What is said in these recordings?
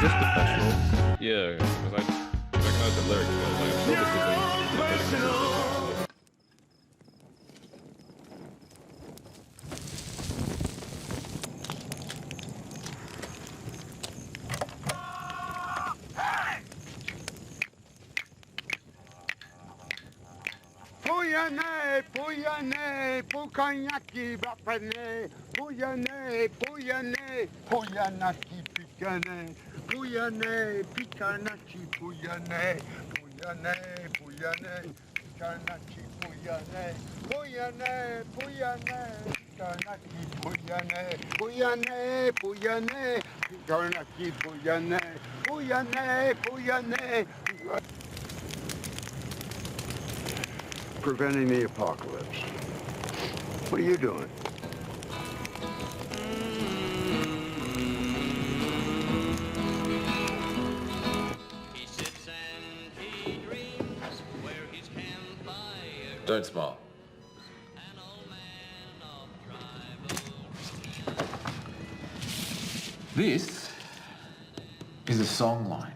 this professional? Yeah, because I recognize the lyrics, but like, I'm sure this is a Puyane, puyane, pukanyaki bapane, puyane, puyane, puyanaki pikane, puyane, pikanaki puyane, puyane, puyane, pikanaki puyane, puyane, puyane, pikanaki puyane, puyane, puyane, pikanaki puyane, puyane, puyane. Preventing the apocalypse. What are you doing? He sits and he dreams where his campfire. Don't smile. An old man of tribal. This is a song line.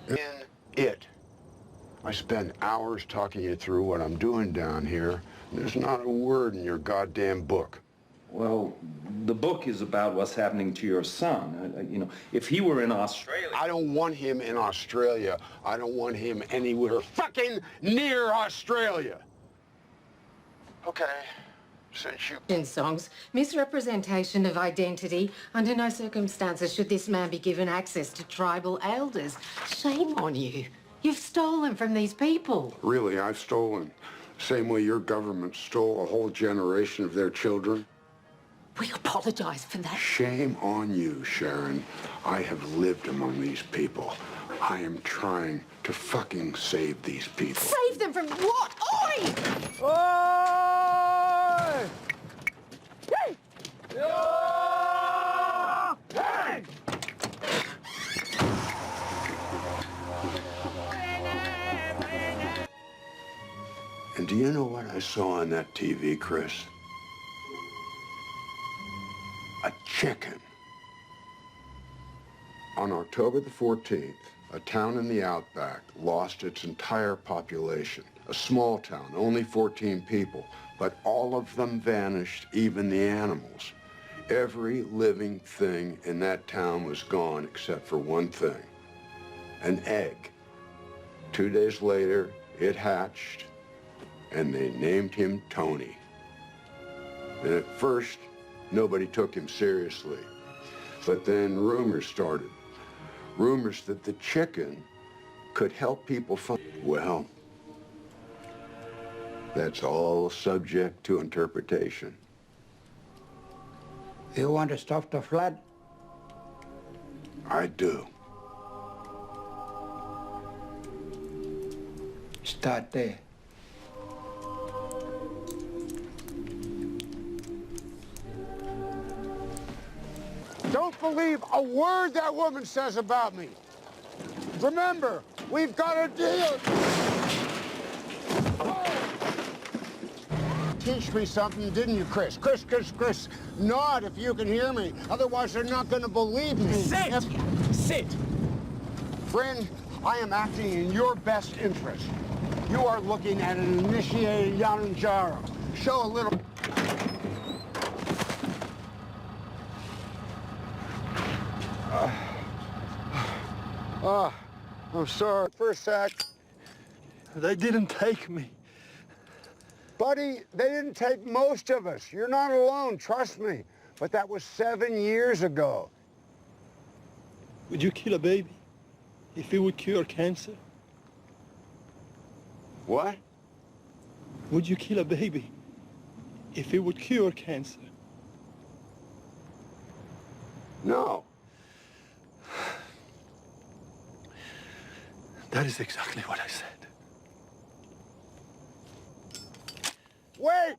In it. I spend hours talking you through what I'm doing down here. There's not a word in your goddamn book. Well, the book is about what's happening to your son. You know, if he were in Australia... I don't want him in Australia. I don't want him anywhere fucking near Australia. Okay, since you... In songs, misrepresentation of identity. Under no circumstances should this man be given access to tribal elders. Shame on you. You've stolen from these people. Really, I've stolen. Same way your government stole a whole generation of their children. We apologize for that. Shame on you, Sharon. I have lived among these people. I am trying to fucking save these people. Save them from what? Oi! Oi! Hey! Hey! And do you know what I saw on that TV, Chris? A chicken. On October the 14th, a town in the outback lost its entire population. A small town, only 14 people, but all of them vanished, even the animals. Every living thing in that town was gone except for one thing, an egg. 2 days later, it hatched, and they named him Tony. And at first, nobody took him seriously. But then rumors started. Rumors that the chicken could help people find... Well, that's all subject to interpretation. You want to stop the flood? I do. Start there. Don't believe a word that woman says about me. Remember, we've got a deal. Teach me something, didn't you, Chris? Chris, nod if you can hear me. Otherwise, they're not going to believe me. Sit! Sit! Friend, I am acting in your best interest. You are looking at an initiated Yanjaro. Show a little... I'm sorry. First act. They didn't take me. Buddy, they didn't take most of us. You're not alone, trust me. But that was 7 years ago. Would you kill a baby if it would cure cancer? What? Would you kill a baby if it would cure cancer? No. That is exactly what I said. Wait!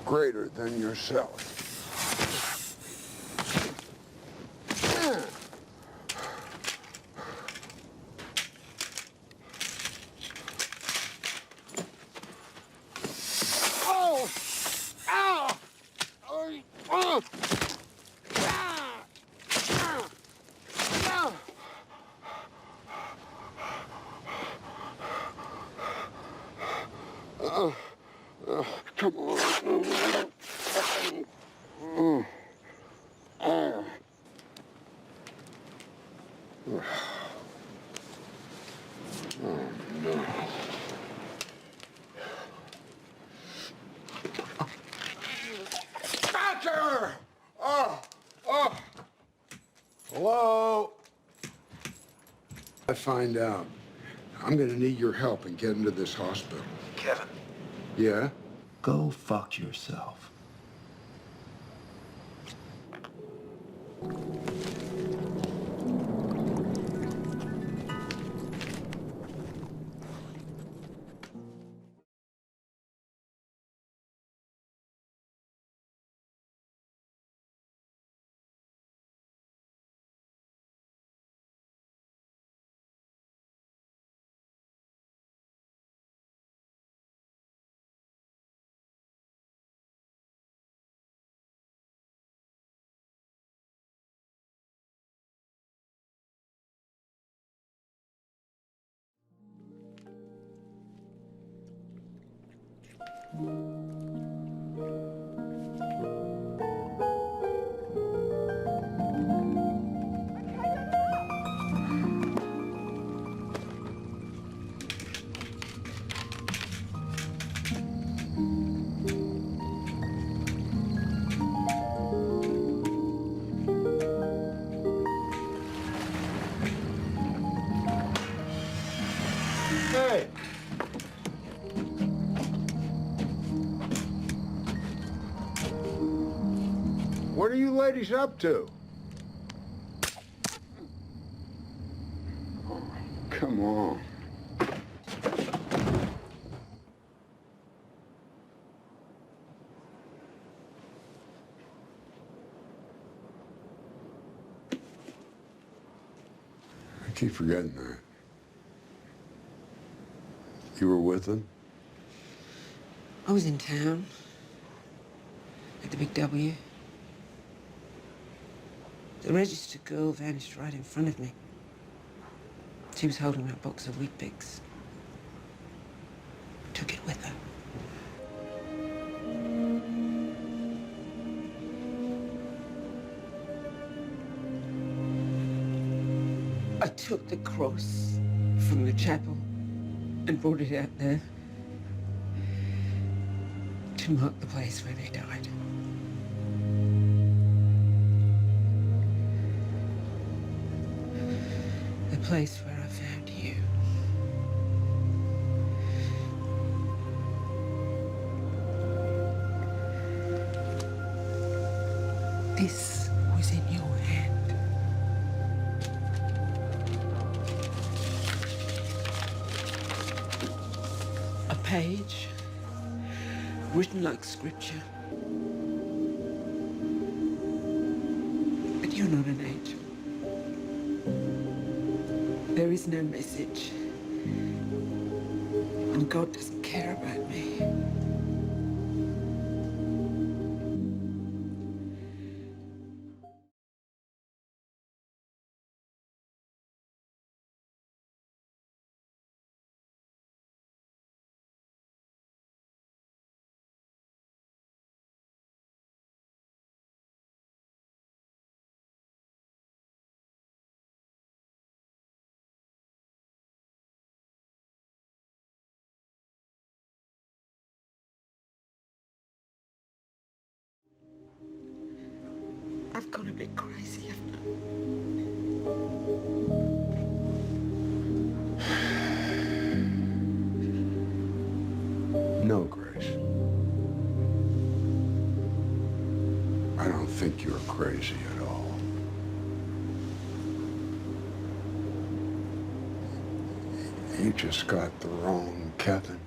Greater than yourself. Come on. Oh, no. Thatcher! Oh! Hello? I find out. I'm gonna need your help in getting to this hospital. Kevin. Yeah? Go fuck yourself. Hey! What are you ladies up to? Oh, come on. I keep forgetting that. You were with them? I was in town. At the Big W. The registered girl vanished right in front of me. She was holding that box of wheat bix. Took it with her. I took the cross from the chapel and brought it out there to mark the place where they died. The place where I found you. This was in your hand. A page written like scripture. But you're not an angel. There is no message. And God doesn't care about me. I've gone a bit crazy, haven't I? No, Grace. I don't think you're crazy at all. You just got the wrong Kevin.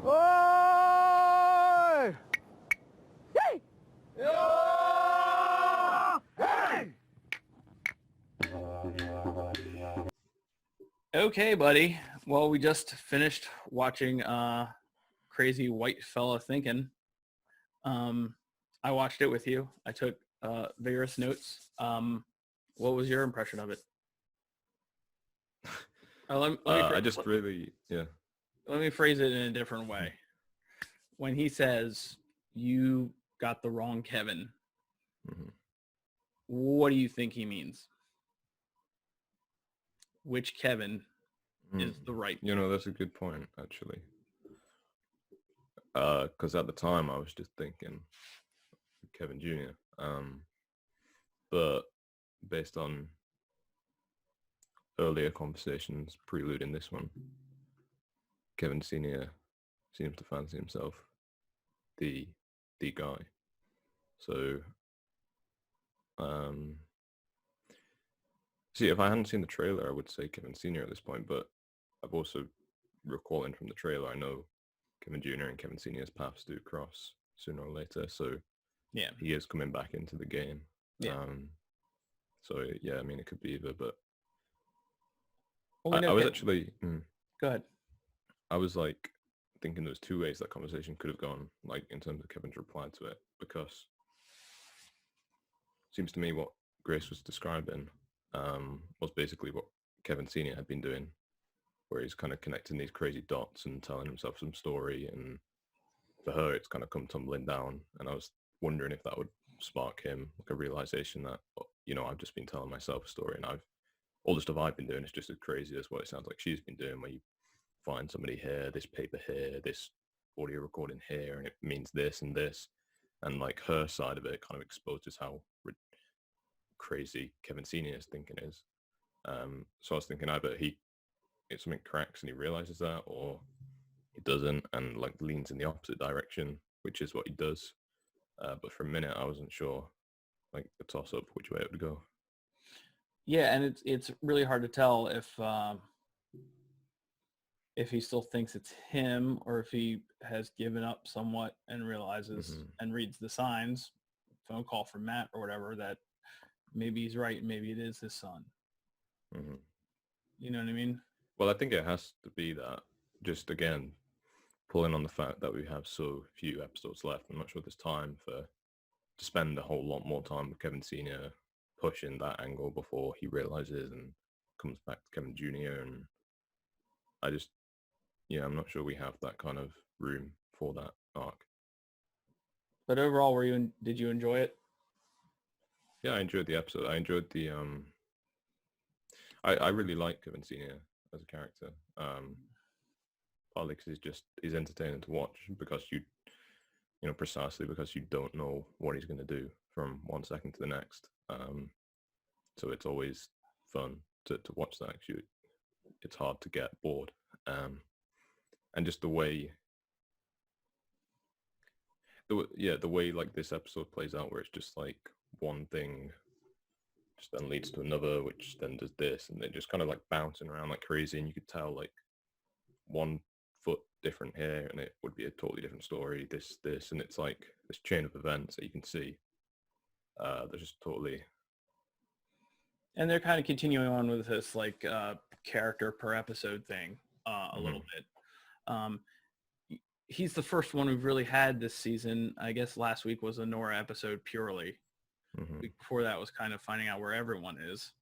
Oi! Hey! Hey! Okay, buddy. Well, we just finished watching Crazy White Fella Thinking. I watched it with you. I took vigorous notes. What was your impression of it? I just really, yeah. let me phrase it in a different way. When he says you got the wrong Kevin, Mhm. what do you think he means? Which Kevin is the right? You know, that's a good point, actually. Because at the time I was just thinking Kevin Jr. But based on earlier conversations preluding this one, Kevin Sr. seems to fancy himself the guy. So, see, if I hadn't seen the trailer, I would say Kevin Sr. at this point, but I've also recalling from the trailer, I know Kevin Jr. and Kevin Sr.'s paths do cross sooner or later, so Yeah. he is coming back into the game. Yeah. So yeah, I mean, it could be either, but Well, I was actually, go ahead. I was like thinking there's two ways that conversation could have gone, like in terms of Kevin's reply to it, because it seems to me what Grace was describing was basically what Kevin Sr. had been doing, where he's kind of connecting these crazy dots and telling himself some story, and for her it's kind of come tumbling down. And I was wondering if that would spark him like a realization that, you know, I've just been telling myself a story, and all the stuff I've been doing is just as crazy as what it sounds like she's been doing, where you find somebody here, this paper here, this audio recording here, and it means this and this. And like her side of it kind of exposes how crazy Kevin Senior's thinking is. So I was thinking either it's something cracks and he realizes that, or he doesn't and like leans in the opposite direction, which is what he does. But for a minute, I wasn't sure, like a toss up which way it would go. Yeah, and it's really hard to tell if he still thinks it's him or if he has given up somewhat and realizes and reads the signs, phone call from Matt or whatever, that maybe he's right and maybe it is his son. You know what I mean? Well, I think it has to be that, just again, pulling on the fact that we have so few episodes left. I'm not sure there's time to spend a whole lot more time with Kevin Sr. pushing that angle before he realizes and comes back to Kevin Jr. And I just, yeah, I'm not sure we have that kind of room for that arc. But overall, did you enjoy it? Yeah, I enjoyed the episode. I enjoyed the I really like Kevin Senior as a character. Partly because he's entertaining to watch, because you know, precisely because you don't know what he's going to do from 1 second to the next. So it's always fun to watch that. Actually, it's hard to get bored. And just the way like this episode plays out, where it's just like one thing just then leads to another, which then does this, and they're just kind of like bouncing around like crazy, and you could tell like 1 foot different here and it would be a totally different story, this, and it's like this chain of events that you can see. They're just totally... And they're kind of continuing on with this like character per episode thing a little bit. He's the first one we've really had this season. I guess last week was a Nora episode purely. Week before that was kind of finding out where everyone is.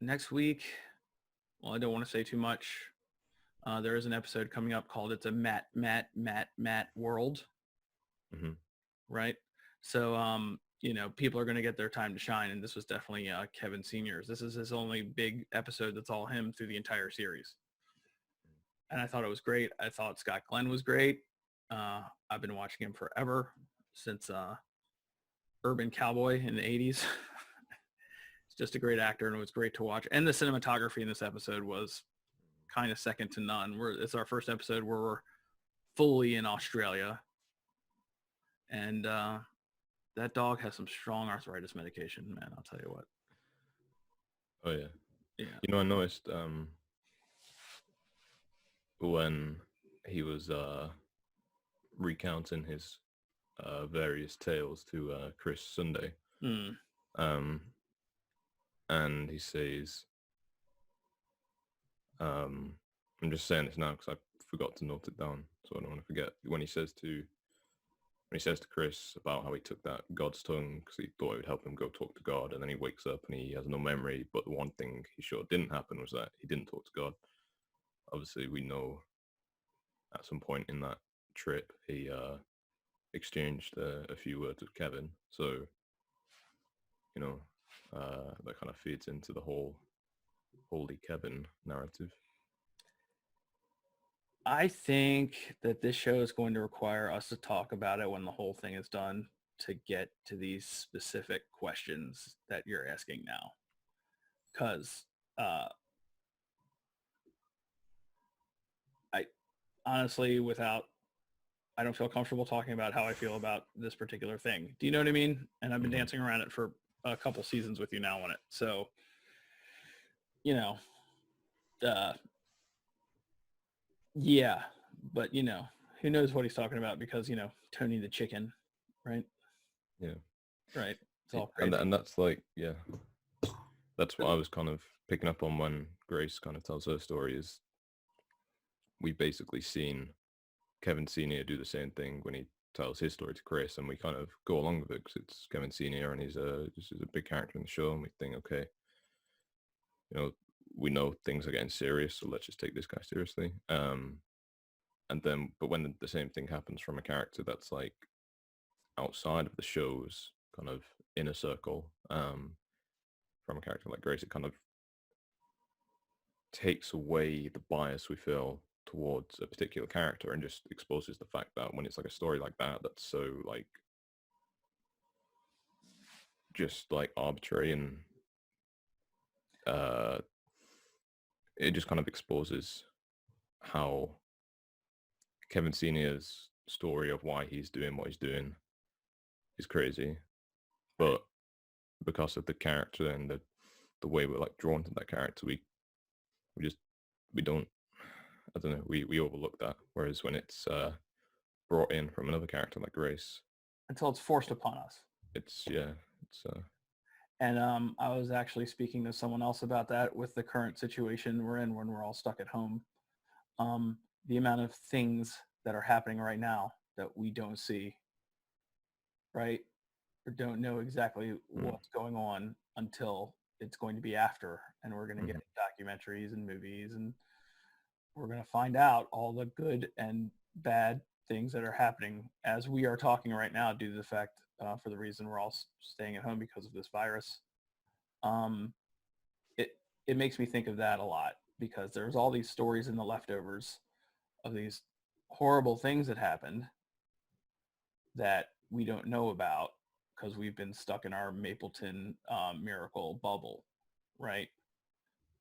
Next week, well, I don't want to say too much. There is an episode coming up called "It's a Matt World," right? So, you know, people are going to get their time to shine, and this was definitely Kevin Senior's. This is his only big episode that's all him through the entire series, and I thought it was great. I thought Scott Glenn was great. I've been watching him forever, since Urban Cowboy in the 80s. It's just a great actor, and it was great to watch. And the cinematography in this episode was kind of second to none. It's our first episode where we're fully in Australia. And that dog has some strong arthritis medication, man, I'll tell you what. Oh, yeah. Yeah. You know, I noticed when he was recounting his various tales to Chris Sunday, and he says, I'm just saying this now because I forgot to note it down, so I don't want to forget. When he says he says to Chris about how he took that God's tongue because he thought it would help him go talk to God, and then he wakes up and he has no memory. But the one thing he sure didn't happen was that he didn't talk to God. Obviously, we know at some point in that trip he exchanged a few words with Kevin. So, you know, that kind of feeds into the whole Holy Kevin narrative. I think that this show is going to require us to talk about it when the whole thing is done to get to these specific questions that you're asking now. Because I honestly, I don't feel comfortable talking about how I feel about this particular thing. Do you know what I mean? And I've been dancing around it for a couple seasons with you now on it. So, you know, yeah, but you know, who knows what he's talking about because, you know, Tony the chicken, right? Yeah. Right. It's all crazy. And that's like, yeah, that's what I was kind of picking up on when Grace kind of tells her story is we've basically seen Kevin Senior do the same thing when he tells his story to Chris, and we kind of go along with it because it's Kevin Senior and he's a big character in the show, and we think, okay, you know, we know things are getting serious, so let's just take this guy seriously. And then, but when the same thing happens from a character that's like outside of the show's kind of inner circle, from a character like Grace, it kind of takes away the bias we feel towards a particular character and just exposes the fact that when it's like a story like that, that's so like just like arbitrary and it just kind of exposes how Kevin Senior's story of why he's doing what he's doing is crazy, but because of the character and the way we're like drawn to that character, we don't, I don't know, we overlook that. Whereas when it's brought in from another character like Grace, until it's forced upon us. It's and I was actually speaking to someone else about that with the current situation we're in when we're all stuck at home. The amount of things that are happening right now that we don't see, right? Or don't know exactly what's going on until it's going to be after, and we're going to get documentaries and movies, and we're going to find out all the good and bad things that are happening as we are talking right now due to the fact for the reason we're all staying at home because of this virus. It makes me think of that a lot because there's all these stories in the leftovers of these horrible things that happened that we don't know about because we've been stuck in our Mapleton miracle bubble, right?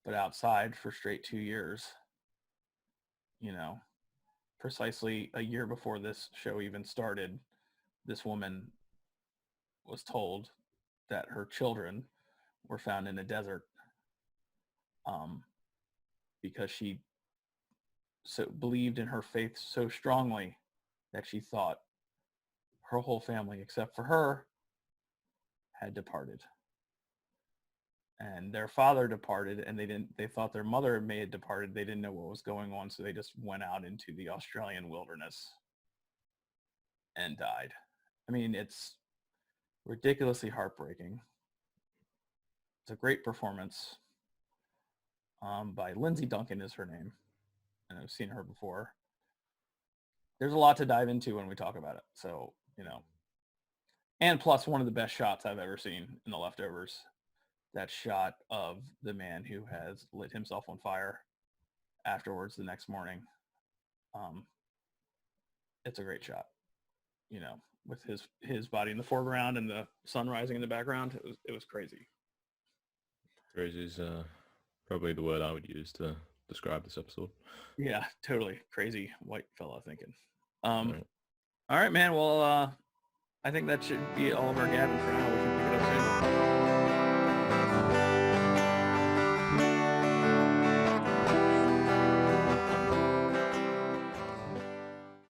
But outside for straight 2 years, you know, precisely a year before this show even started, this woman was told that her children were found in a desert because she so believed in her faith so strongly that she thought her whole family, except for her, had departed. And their father departed, and they thought their mother may have departed. They didn't know what was going on, so they just went out into the Australian wilderness and died. I mean, it's ridiculously heartbreaking. It's a great performance by Lindsay Duncan is her name, and I've seen her before. There's a lot to dive into when we talk about it, so, you know. And plus, one of the best shots I've ever seen in The Leftovers. That shot of the man who has lit himself on fire afterwards the next morning. It's a great shot, you know, with his body in the foreground and the sun rising in the background. It was crazy. Crazy is probably the word I would use to describe this episode. Yeah, totally crazy white fella thinking. All right, man. Well, I think that should be all of our gabbing for now. We can pick it up soon.